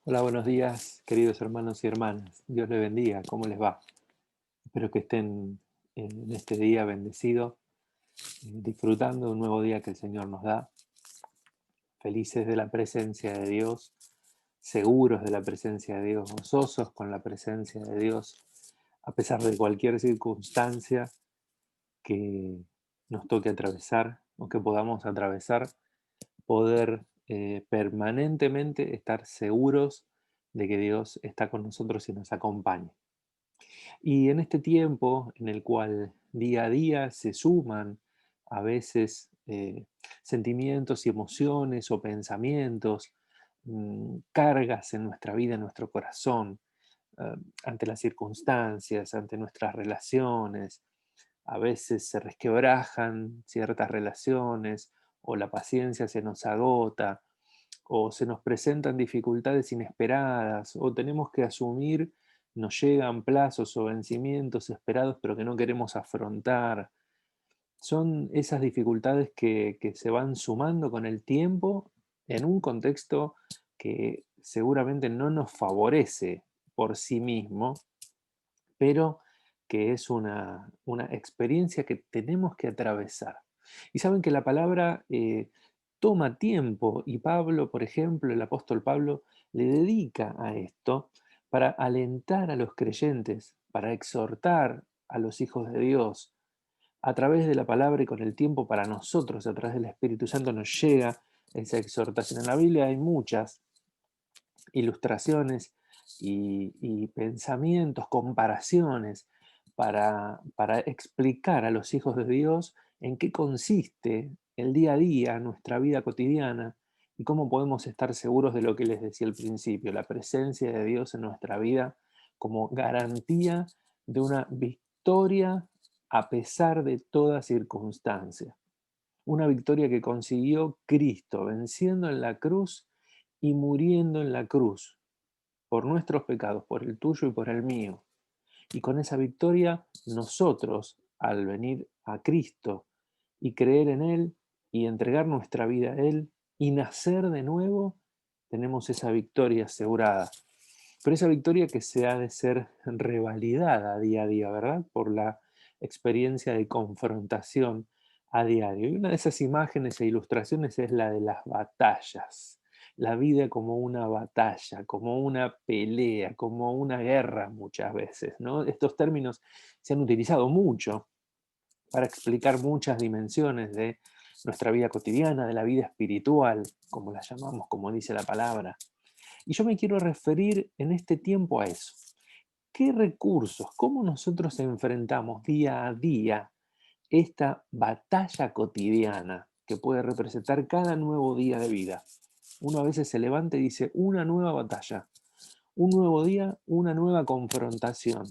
Hola, buenos días, queridos hermanos y hermanas. Dios les bendiga. ¿Cómo les va? Espero que estén en este día bendecido, disfrutando de un nuevo día que el Señor nos da, felices de la presencia de Dios, seguros de la presencia de Dios, gozosos con la presencia de Dios, a pesar de cualquier circunstancia que nos toque atravesar o que podamos atravesar, poder permanentemente estar seguros de que Dios está con nosotros y nos acompaña. Y en este tiempo en el cual día a día se suman a veces sentimientos y emociones o pensamientos, cargas en nuestra vida, en nuestro corazón, ante las circunstancias, ante nuestras relaciones, a veces se resquebrajan ciertas relaciones o la paciencia se nos agota o se nos presentan dificultades inesperadas, o tenemos que asumir, nos llegan plazos o vencimientos esperados, pero que no queremos afrontar. Son esas dificultades que se van sumando con el tiempo en un contexto que seguramente no nos favorece por sí mismo, pero que es una experiencia que tenemos que atravesar. Y saben que la palabra toma tiempo y Pablo, por ejemplo, el apóstol Pablo, le dedica a esto para alentar a los creyentes, para exhortar a los hijos de Dios. A través de la palabra y con el tiempo para nosotros, a través del Espíritu Santo nos llega esa exhortación. En la Biblia hay muchas ilustraciones y pensamientos, comparaciones para explicar a los hijos de Dios en qué consiste el día a día, nuestra vida cotidiana y cómo podemos estar seguros de lo que les decía al principio, la presencia de Dios en nuestra vida como garantía de una victoria a pesar de toda circunstancia. Una victoria que consiguió Cristo, venciendo en la cruz y muriendo en la cruz, por nuestros pecados, por el tuyo y por el mío. Y con esa victoria, nosotros, al venir a Cristo y creer en Él y entregar nuestra vida a Él y nacer de nuevo, tenemos esa victoria asegurada. Pero esa victoria que se ha de ser revalidada día a día, ¿verdad? Por la experiencia de confrontación a diario. Y una de esas imágenes e ilustraciones es la de las batallas. La vida como una batalla, como una pelea, como una guerra muchas veces, ¿no? Estos términos se han utilizado mucho para explicar muchas dimensiones de nuestra vida cotidiana, de la vida espiritual, como la llamamos, como dice la palabra. Y yo me quiero referir en este tiempo a eso. ¿Qué recursos, cómo nosotros enfrentamos día a día esta batalla cotidiana que puede representar cada nuevo día de vida? Uno a veces se levanta y dice, una nueva batalla, un nuevo día, una nueva confrontación.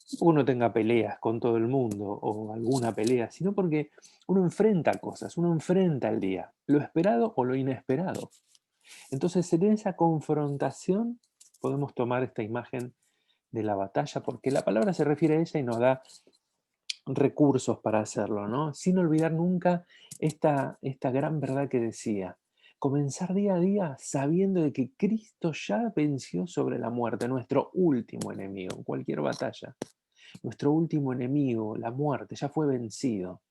No porque uno tenga peleas con todo el mundo o alguna pelea, sino porque uno enfrenta cosas, uno enfrenta el día, lo esperado o lo inesperado. Entonces, en esa confrontación podemos tomar esta imagen de la batalla, porque la palabra se refiere a ella y nos da recursos para hacerlo, ¿no? Sin olvidar nunca esta gran verdad que decía, comenzar día a día sabiendo de que Cristo ya venció sobre la muerte, nuestro último enemigo en cualquier batalla. Nuestro último enemigo, la muerte, ya fue vencido.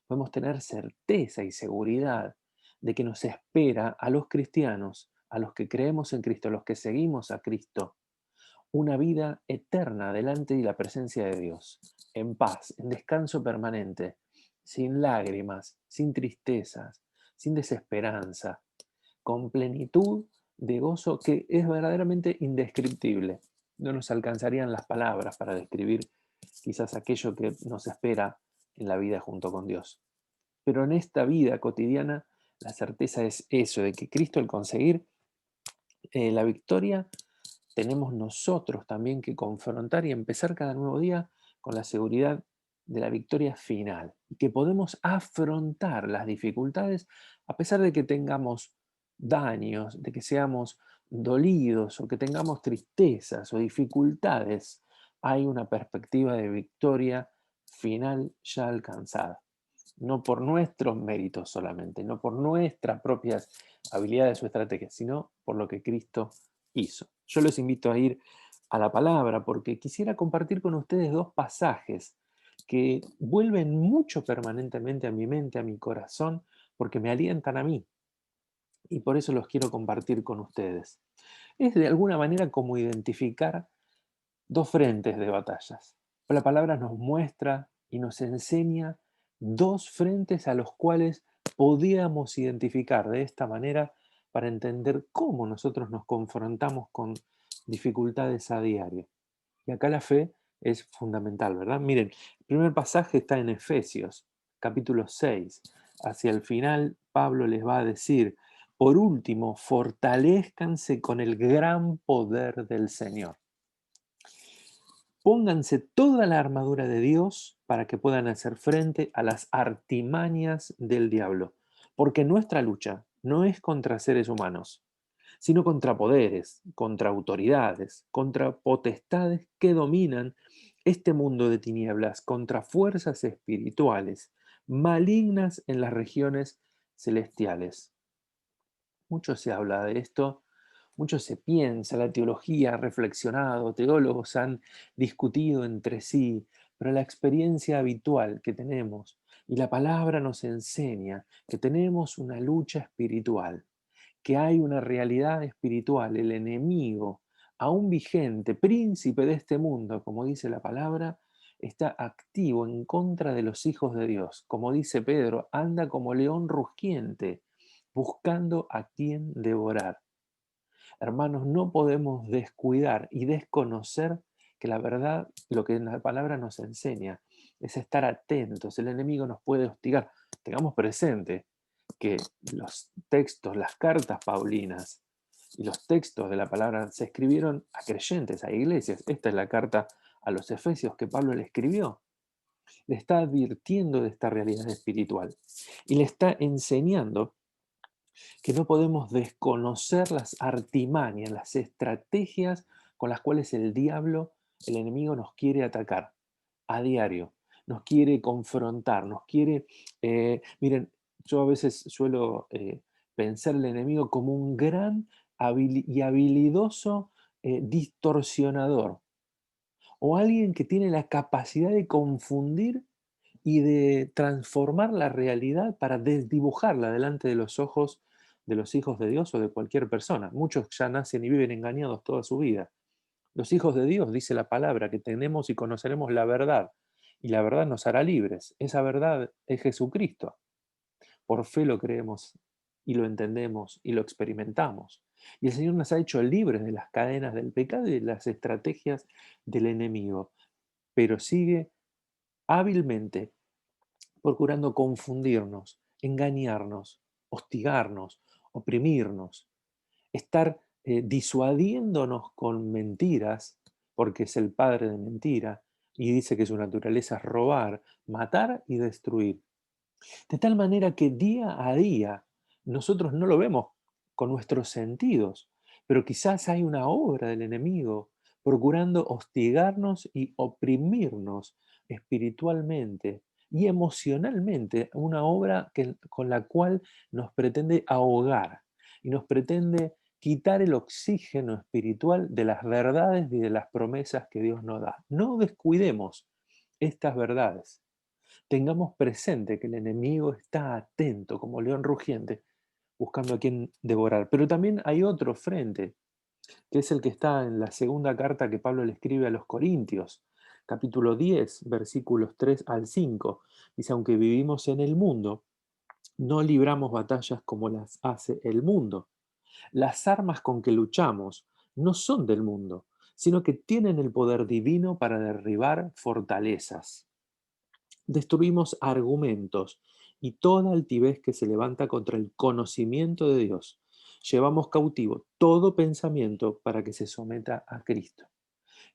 Podemos tener certeza y seguridad de que nos espera a los cristianos, a los que creemos en Cristo, a los que seguimos a Cristo, una vida eterna delante de la presencia de Dios, en paz, en descanso permanente, sin lágrimas, sin tristezas, sin desesperanza, con plenitud de gozo que es verdaderamente indescriptible. No nos alcanzarían las palabras para describir quizás aquello que nos espera en la vida junto con Dios. Pero en esta vida cotidiana, la certeza es eso, de que Cristo al conseguir la victoria, tenemos nosotros también que confrontar y empezar cada nuevo día con la seguridad de la victoria final, y que podemos afrontar las dificultades a pesar de que tengamos daños, de que seamos dolidos o que tengamos tristezas o dificultades. Hay una perspectiva de victoria final ya alcanzada, no por nuestros méritos solamente, no por nuestras propias habilidades o estrategias, sino por lo que Cristo hizo. Yo los invito a ir a la palabra porque quisiera compartir con ustedes dos pasajes que vuelven mucho permanentemente a mi mente, a mi corazón, porque me alientan a mí y por eso los quiero compartir con ustedes. Es de alguna manera como identificar dos frentes de batallas. La palabra nos muestra y nos enseña dos frentes a los cuales podíamos identificar de esta manera para entender cómo nosotros nos confrontamos con dificultades a diario. Y acá la fe es fundamental, ¿verdad? Miren, el primer pasaje está en Efesios, capítulo 6. Hacia el final, Pablo les va a decir, por último, fortalezcanse con el gran poder del Señor. Pónganse toda la armadura de Dios para que puedan hacer frente a las artimañas del diablo, porque nuestra lucha no es contra seres humanos, sino contra poderes, contra autoridades, contra potestades que dominan este mundo de tinieblas, contra fuerzas espirituales malignas en las regiones celestiales. Mucho se habla de esto, mucho se piensa, la teología ha reflexionado, teólogos han discutido entre sí, pero la experiencia habitual que tenemos y la palabra nos enseña que tenemos una lucha espiritual, que hay una realidad espiritual, el enemigo, aún vigente, príncipe de este mundo, como dice la palabra, está activo en contra de los hijos de Dios. Como dice Pedro, anda como león rugiente, buscando a quien devorar. Hermanos, no podemos descuidar y desconocer que la verdad, lo que la palabra nos enseña, es estar atentos. El enemigo nos puede hostigar. Tengamos presente que los textos, las cartas paulinas y los textos de la palabra se escribieron a creyentes, a iglesias. Esta es la carta a los Efesios que Pablo le escribió. Le está advirtiendo de esta realidad espiritual y le está enseñando que no podemos desconocer las artimañas, las estrategias con las cuales el diablo, el enemigo, nos quiere atacar a diario, nos quiere confrontar, nos quiere... miren, yo a veces suelo pensar el enemigo como un gran y habilidoso distorsionador o alguien que tiene la capacidad de confundir y de transformar la realidad para desdibujarla delante de los ojos de los hijos de Dios o de cualquier persona. Muchos ya nacen y viven engañados toda su vida. Los hijos de Dios, dice la palabra, que tenemos y conoceremos la verdad, y la verdad nos hará libres. Esa verdad es Jesucristo. Por fe lo creemos y lo entendemos y lo experimentamos. Y el Señor nos ha hecho libres de las cadenas del pecado y de las estrategias del enemigo, pero sigue hábilmente procurando confundirnos, engañarnos, hostigarnos, oprimirnos, estar disuadiéndonos con mentiras, porque es el padre de mentira, y dice que su naturaleza es robar, matar y destruir. De tal manera que día a día nosotros no lo vemos con nuestros sentidos, pero quizás hay una obra del enemigo procurando hostigarnos y oprimirnos espiritualmente y emocionalmente, una obra con la cual nos pretende ahogar y nos pretende quitar el oxígeno espiritual de las verdades y de las promesas que Dios nos da. No descuidemos estas verdades. Tengamos presente que el enemigo está atento como león rugiente, buscando a quien devorar. Pero también hay otro frente, que es el que está en la segunda carta que Pablo le escribe a los Corintios, capítulo 10, versículos 3 al 5. Dice, aunque vivimos en el mundo, no libramos batallas como las hace el mundo. Las armas con que luchamos no son del mundo, sino que tienen el poder divino para derribar fortalezas. Destruimos argumentos y toda altivez que se levanta contra el conocimiento de Dios. Llevamos cautivo todo pensamiento para que se someta a Cristo.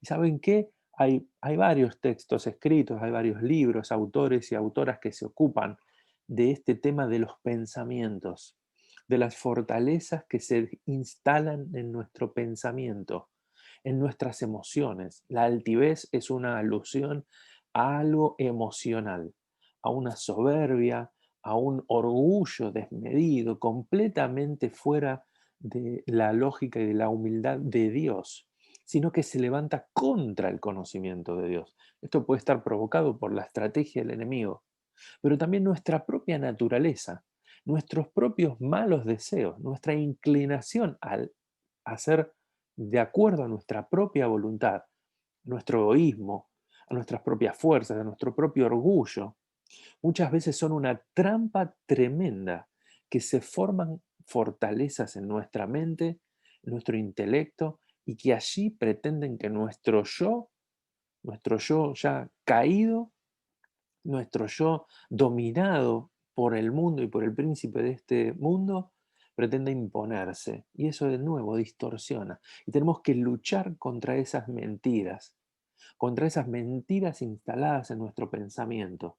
¿Y saben qué? Hay varios textos escritos, hay varios libros, autores y autoras que se ocupan de este tema de los pensamientos, de las fortalezas que se instalan en nuestro pensamiento, en nuestras emociones. La altivez es una alusión a algo emocional, a una soberbia, a un orgullo desmedido, completamente fuera de la lógica y de la humildad de Dios, sino que se levanta contra el conocimiento de Dios. Esto puede estar provocado por la estrategia del enemigo, pero también nuestra propia naturaleza, nuestros propios malos deseos, nuestra inclinación al hacer de acuerdo a nuestra propia voluntad, nuestro egoísmo, a nuestras propias fuerzas, a nuestro propio orgullo, muchas veces son una trampa tremenda que se forman fortalezas en nuestra mente, en nuestro intelecto, y que allí pretenden que nuestro yo ya caído, nuestro yo dominado por el mundo y por el príncipe de este mundo, pretende imponerse. Y eso de nuevo distorsiona. Y tenemos que luchar contra esas mentiras instaladas en nuestro pensamiento,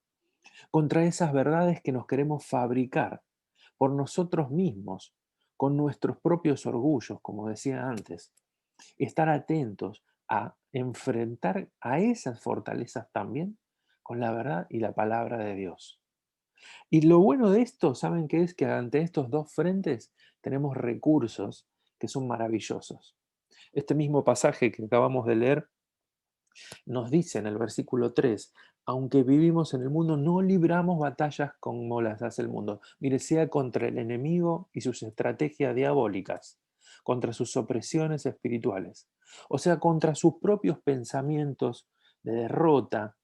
contra esas verdades que nos queremos fabricar por nosotros mismos, con nuestros propios orgullos, como decía antes. Estar atentos a enfrentar a esas fortalezas también con la verdad y la palabra de Dios. Y lo bueno de esto, ¿saben qué es? Que ante estos dos frentes tenemos recursos que son maravillosos. Este mismo pasaje que acabamos de leer nos dice en el versículo 3, aunque vivimos en el mundo, no libramos batallas como las hace el mundo. Mire, sea contra el enemigo y sus estrategias diabólicas, contra sus opresiones espirituales, o sea, contra sus propios pensamientos de derrota,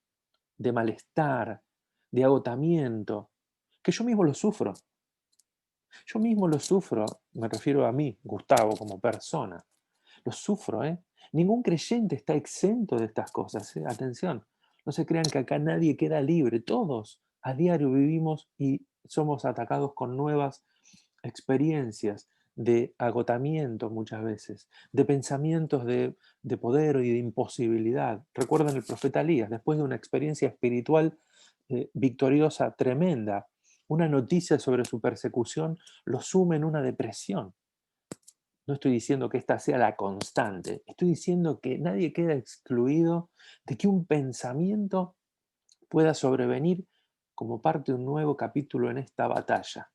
de malestar, de agotamiento, que yo mismo lo sufro. Yo mismo lo sufro, me refiero a mí, Gustavo, como persona. Lo sufro, ¿eh? Ningún creyente está exento de estas cosas, ¿eh? Atención, no se crean que acá nadie queda libre. Todos a diario vivimos y somos atacados con nuevas experiencias de agotamiento muchas veces, de pensamientos de poder y de imposibilidad. Recuerdan el profeta Elías, después de una experiencia espiritual victoriosa tremenda, una noticia sobre su persecución lo sume en una depresión. No estoy diciendo que esta sea la constante, estoy diciendo que nadie queda excluido de que un pensamiento pueda sobrevenir como parte de un nuevo capítulo en esta batalla.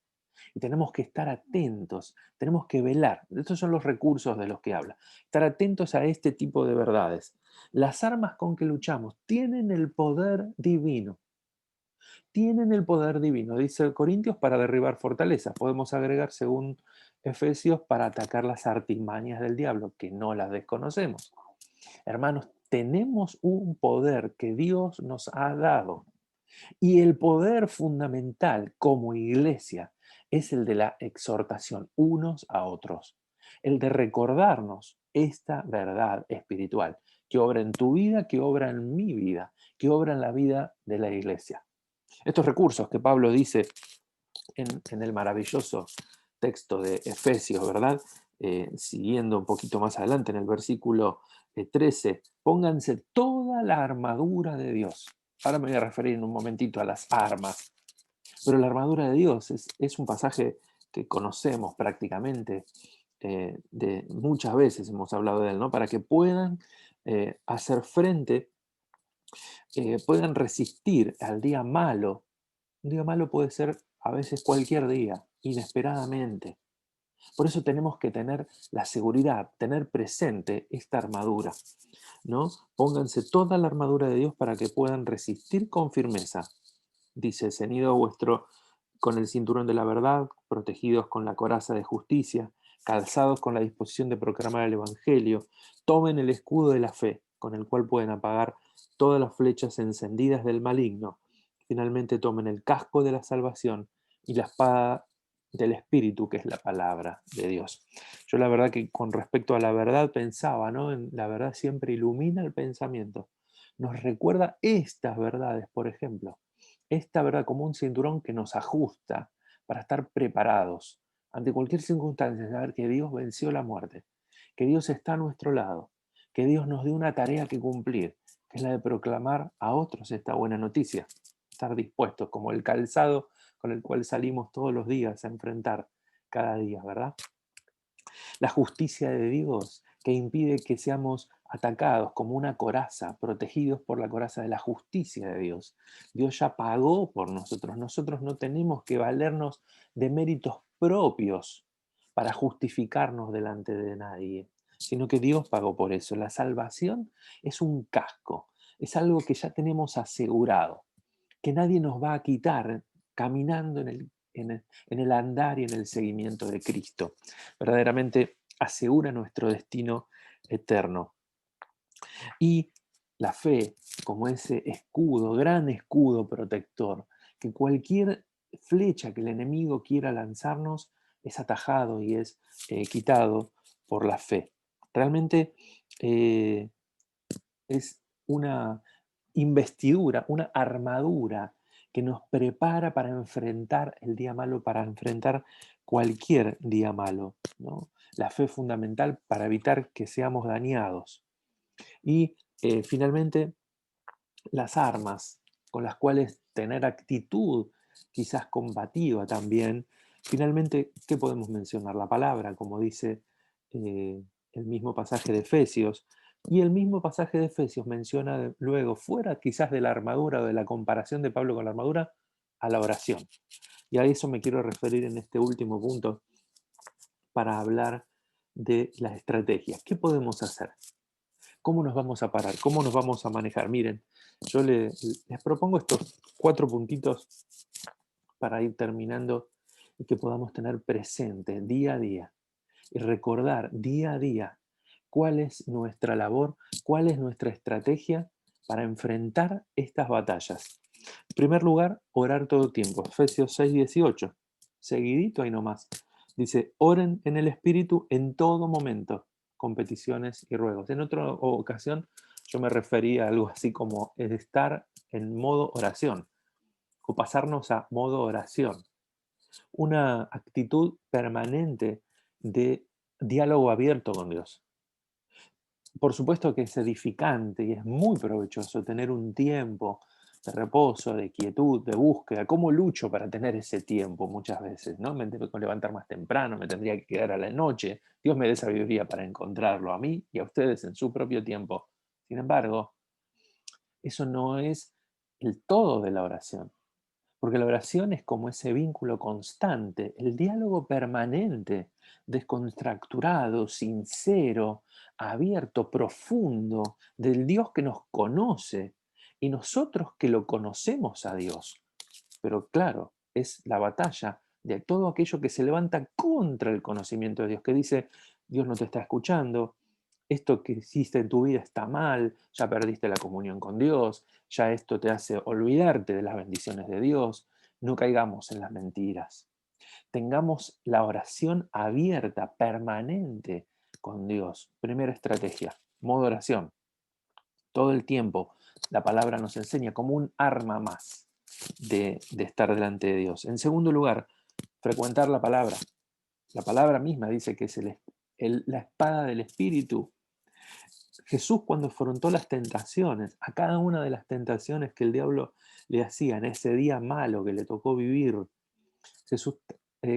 Y tenemos que estar atentos, tenemos que velar. Estos son los recursos de los que habla. Estar atentos a este tipo de verdades. Las armas con que luchamos tienen el poder divino. Tienen el poder divino, dice Corintios, para derribar fortalezas. Podemos agregar, según Efesios, para atacar las artimañas del diablo, que no las desconocemos. Hermanos, tenemos un poder que Dios nos ha dado. Y el poder fundamental como iglesia es el de la exhortación unos a otros. El de recordarnos esta verdad espiritual que obra en tu vida, que obra en mi vida, que obra en la vida de la iglesia. Estos recursos que Pablo dice en el maravilloso texto de Efesios, ¿verdad? Siguiendo un poquito más adelante en el versículo 13, pónganse toda la armadura de Dios. Ahora me voy a referir en un momentito a las armas, pero la armadura de Dios es un pasaje que conocemos prácticamente, de muchas veces hemos hablado de él, ¿no? Para que puedan hacer frente, puedan resistir al día malo. Un día malo puede ser a veces cualquier día, inesperadamente. Por eso tenemos que tener la seguridad, tener presente esta armadura, ¿no? Pónganse toda la armadura de Dios para que puedan resistir con firmeza. Dice, ceñido vuestro con el cinturón de la verdad, protegidos con la coraza de justicia, calzados con la disposición de proclamar el Evangelio, tomen el escudo de la fe, con el cual pueden apagar todas las flechas encendidas del maligno. Finalmente tomen el casco de la salvación y la espada del Espíritu, que es la palabra de Dios. Yo la verdad que con respecto a la verdad pensaba, ¿no? La verdad siempre ilumina el pensamiento. Nos recuerda estas verdades, por ejemplo. Esta verdad como un cinturón que nos ajusta para estar preparados ante cualquier circunstancia, saber que Dios venció la muerte, que Dios está a nuestro lado, que Dios nos dio una tarea que cumplir, que es la de proclamar a otros esta buena noticia. Estar dispuestos, como el calzado con el cual salimos todos los días a enfrentar cada día, ¿verdad? La justicia de Dios que impide que seamos atacados como una coraza, protegidos por la coraza de la justicia de Dios. Dios ya pagó por nosotros. Nosotros no tenemos que valernos de méritos propios para justificarnos delante de nadie, sino que Dios pagó por eso. La salvación es un casco, es algo que ya tenemos asegurado, que nadie nos va a quitar caminando en el andar y en el seguimiento de Cristo. Verdaderamente asegura nuestro destino eterno. Y la fe, como ese escudo, gran escudo protector, que cualquier flecha que el enemigo quiera lanzarnos es atajado y es quitado por la fe. Realmente eh, es una investidura, una armadura que nos prepara para enfrentar el día malo, para enfrentar cualquier día malo, ¿no? La fe es fundamental para evitar que seamos dañados. Y finalmente, las armas con las cuales tener actitud quizás combativa también. Finalmente, ¿qué podemos mencionar? La palabra, como dice el mismo pasaje de Efesios. Y el mismo pasaje de Efesios menciona luego, fuera quizás de la armadura o de la comparación de Pablo con la armadura, a la oración. Y a eso me quiero referir en este último punto para hablar de las estrategias. ¿Qué podemos hacer? ¿Cómo nos vamos a parar? ¿Cómo nos vamos a manejar? Miren, yo les propongo estos 4 puntitos para ir terminando y que podamos tener presente día a día y recordar día a día cuál es nuestra labor, cuál es nuestra estrategia para enfrentar estas batallas. En primer lugar, orar todo el tiempo. Efesios 6:18. Seguidito ahí nomás. Dice, oren en el Espíritu en todo momento, con peticiones y ruegos. En otra ocasión yo me refería a algo así como estar en modo oración o pasarnos a modo oración. Una actitud permanente de diálogo abierto con Dios. Por supuesto que es edificante y es muy provechoso tener un tiempo de reposo, de quietud, de búsqueda. ¿Cómo lucho para tener ese tiempo muchas veces? ¿No? Me tengo que levantar más temprano, me tendría que quedar a la noche. Dios me dé sabiduría para encontrarlo a mí y a ustedes en su propio tiempo. Sin embargo, eso no es el todo de la oración. Porque la oración es como ese vínculo constante, el diálogo permanente, descontracturado, sincero, abierto, profundo, del Dios que nos conoce y nosotros que lo conocemos a Dios. Pero claro, es la batalla de todo aquello que se levanta contra el conocimiento de Dios, que dice, Dios no te está escuchando, esto que hiciste en tu vida está mal, ya perdiste la comunión con Dios, ya esto te hace olvidarte de las bendiciones de Dios. No caigamos en las mentiras. Tengamos la oración abierta, permanente con Dios. Primera estrategia, modo oración. Todo el tiempo la palabra nos enseña como un arma más de estar delante de Dios. En segundo lugar, frecuentar la palabra. La palabra misma dice que es la espada del Espíritu. Jesús, cuando afrontó las tentaciones, a cada una de las tentaciones que el diablo le hacía en ese día malo que le tocó vivir, Jesús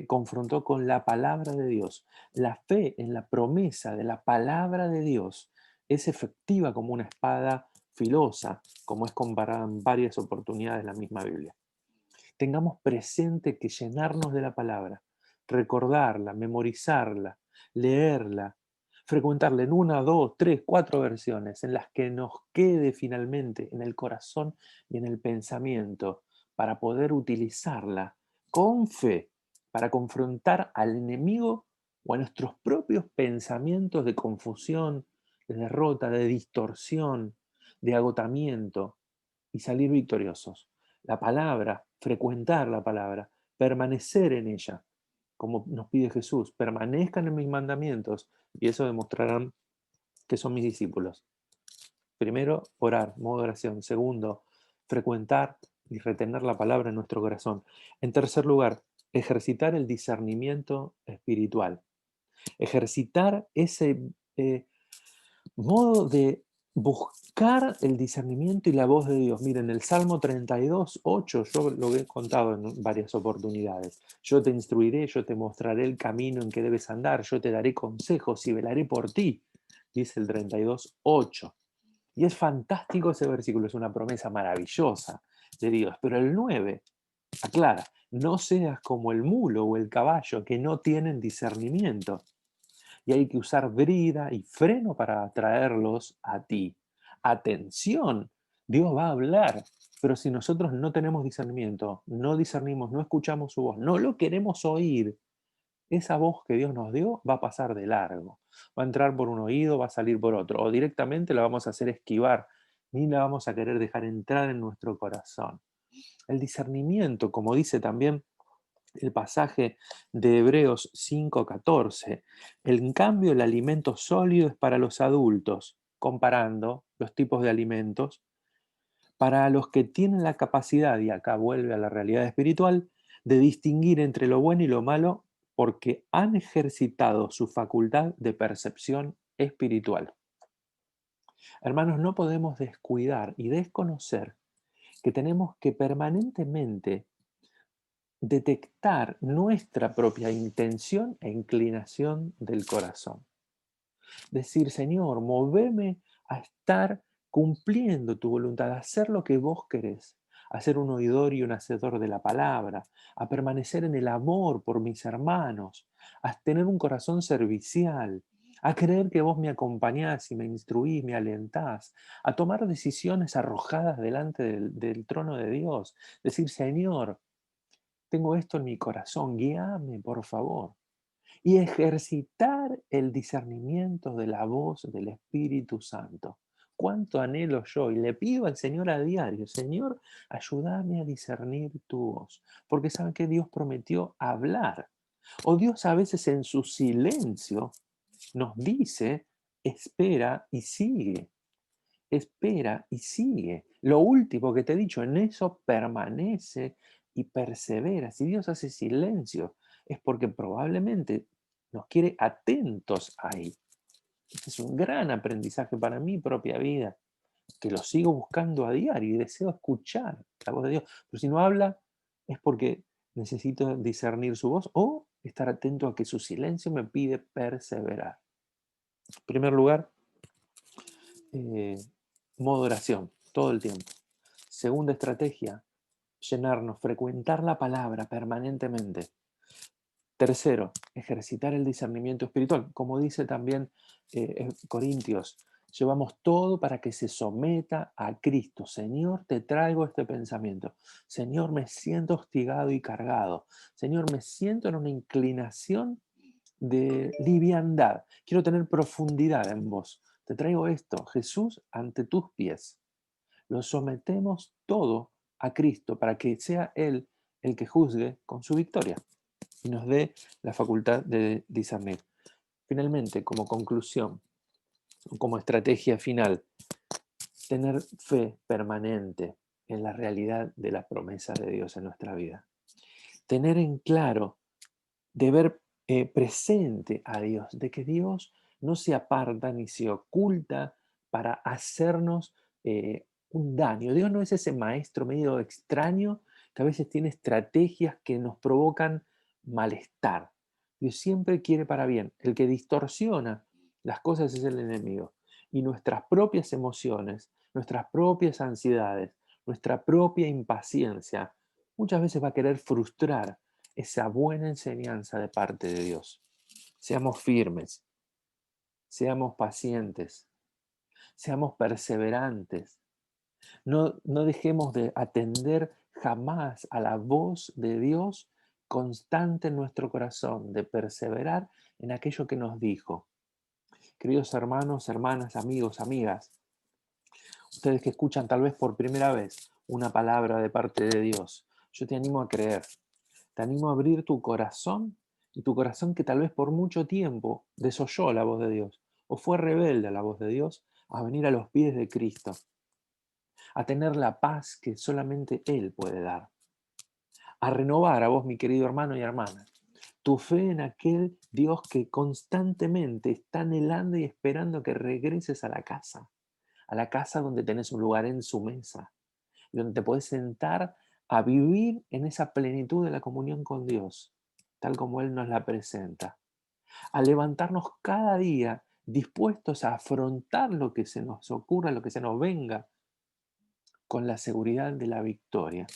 confrontó con la palabra de Dios. La fe en la promesa de la palabra de Dios es efectiva como una espada filosa, como es comparada en varias oportunidades en la misma Biblia. Tengamos presente que llenarnos de la palabra, recordarla, memorizarla, leerla, frecuentarla en una, dos, tres, cuatro versiones en las que nos quede finalmente en el corazón y en el pensamiento para poder utilizarla con fe para confrontar al enemigo o a nuestros propios pensamientos de confusión, de derrota, de distorsión, de agotamiento y salir victoriosos. La palabra, frecuentar la palabra, permanecer en ella, como nos pide Jesús, permanezcan en mis mandamientos y eso demostrarán que son mis discípulos. Primero, orar, modo oración. Segundo, frecuentar y retener la palabra en nuestro corazón. En tercer lugar, ejercitar el discernimiento espiritual. Ejercitar ese modo de buscar el discernimiento y la voz de Dios. Miren, el Salmo 32:8, yo lo he contado en varias oportunidades. Yo te instruiré, yo te mostraré el camino en que debes andar, yo te daré consejos y velaré por ti, dice el 32:8. Y es fantástico ese versículo, es una promesa maravillosa de Dios. Pero el 9 Aclara, no seas como el mulo o el caballo que no tienen discernimiento y hay que usar brida y freno para atraerlos a ti. Atención, Dios va a hablar, pero si nosotros no tenemos discernimiento, no discernimos, no escuchamos su voz, no lo queremos oír, esa voz que Dios nos dio va a pasar de largo. Va a entrar por un oído, va a salir por otro, o directamente la vamos a hacer esquivar, ni la vamos a querer dejar entrar en nuestro corazón. El discernimiento, como dice también el pasaje de Hebreos 5:14. En cambio, el alimento sólido es para los adultos, comparando los tipos de alimentos, para los que tienen la capacidad, y acá vuelve a la realidad espiritual, de distinguir entre lo bueno y lo malo porque han ejercitado su facultad de percepción espiritual. Hermanos, no podemos descuidar y desconocer que tenemos que permanentemente detectar nuestra propia intención e inclinación del corazón. Decir, Señor, moveme a estar cumpliendo tu voluntad, a hacer lo que vos querés, a ser un oidor y un hacedor de la palabra, a permanecer en el amor por mis hermanos, a tener un corazón servicial, a creer que vos me acompañás y me instruís, me alentás, a tomar decisiones arrojadas delante del trono de Dios. Decir, Señor, tengo esto en mi corazón, guíame, por favor. Y ejercitar el discernimiento de la voz del Espíritu Santo. Cuánto anhelo yo y le pido al Señor a diario, Señor, ayúdame a discernir tu voz. Porque saben que Dios prometió hablar. O Dios a veces en su silencio nos dice, espera y sigue. Espera y sigue. Lo último que te he dicho, en eso permanece y persevera. Si Dios hace silencio, es porque probablemente nos quiere atentos ahí. Este es un gran aprendizaje para mi propia vida, que lo sigo buscando a diario y deseo escuchar la voz de Dios. Pero si no habla, es porque necesito discernir su voz o estar atento a que su silencio me pide perseverar. En primer lugar, eh, modo oración, todo el tiempo. Segunda estrategia, llenarnos, frecuentar la palabra permanentemente. Tercero, ejercitar el discernimiento espiritual. Como dice también Corintios, llevamos todo para que se someta a Cristo. Señor, te traigo este pensamiento. Señor, me siento hostigado y cargado. Señor, me siento en una inclinación de liviandad. Quiero tener profundidad en vos. Te traigo esto, Jesús, ante tus pies. Lo sometemos todo a Cristo para que sea Él el que juzgue con su victoria y nos dé la facultad de discernir. Finalmente, como conclusión, como estrategia final, tener fe permanente en la realidad de las promesas de Dios en nuestra vida. Tener en claro de ver presente a Dios, de que Dios no se aparta ni se oculta para hacernos un daño. Dios no es ese maestro medio extraño que a veces tiene estrategias que nos provocan malestar. Dios siempre quiere para bien. El que distorsiona las cosas es el enemigo. Y nuestras propias emociones, nuestras propias ansiedades, nuestra propia impaciencia, muchas veces va a querer frustrar esa buena enseñanza de parte de Dios. Seamos firmes, seamos pacientes, seamos perseverantes. No dejemos de atender jamás a la voz de Dios constante en nuestro corazón, de perseverar en aquello que nos dijo. Queridos hermanos, hermanas, amigos, amigas, ustedes que escuchan tal vez por primera vez una palabra de parte de Dios, yo te animo a creer. Te animo a abrir tu corazón y tu corazón que tal vez por mucho tiempo desoyó la voz de Dios o fue rebelde a la voz de Dios, a venir a los pies de Cristo, a tener la paz que solamente Él puede dar, a renovar a vos, mi querido hermano y hermana, tu fe en aquel Dios que constantemente está anhelando y esperando que regreses a la casa donde tenés un lugar en su mesa, donde te puedes sentar a vivir en esa plenitud de la comunión con Dios, tal como Él nos la presenta, a levantarnos cada día dispuestos a afrontar lo que se nos ocurra, lo que se nos venga, con la seguridad de la victoria,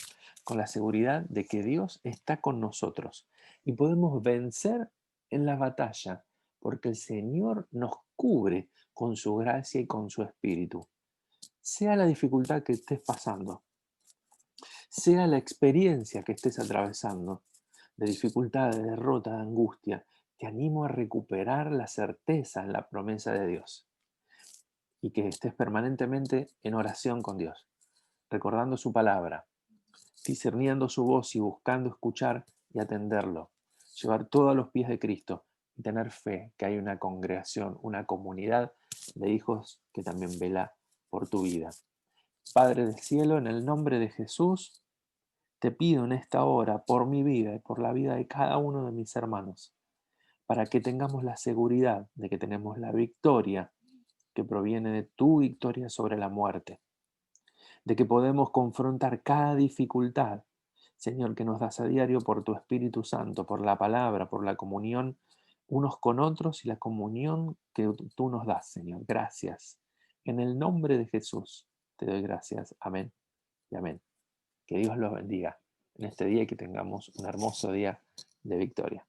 con la seguridad de que Dios está con nosotros y podemos vencer en la batalla, porque el Señor nos cubre con su gracia y con su espíritu. Sea la dificultad que estés pasando, sea la experiencia que estés atravesando, de dificultad, de derrota, de angustia, te animo a recuperar la certeza en la promesa de Dios y que estés permanentemente en oración con Dios, recordando su palabra, discerniendo su voz y buscando escuchar y atenderlo, llevar todo a los pies de Cristo y tener fe que hay una congregación, una comunidad de hijos que también vela por tu vida. Padre del cielo, en el nombre de Jesús, te pido en esta hora por mi vida y por la vida de cada uno de mis hermanos, para que tengamos la seguridad de que tenemos la victoria que proviene de tu victoria sobre la muerte, de que podemos confrontar cada dificultad, Señor, que nos das a diario por tu Espíritu Santo, por la palabra, por la comunión unos con otros y la comunión que tú nos das, Señor. Gracias. En el nombre de Jesús te doy gracias. Amén y amén. Que Dios los bendiga en este día y que tengamos un hermoso día de victoria.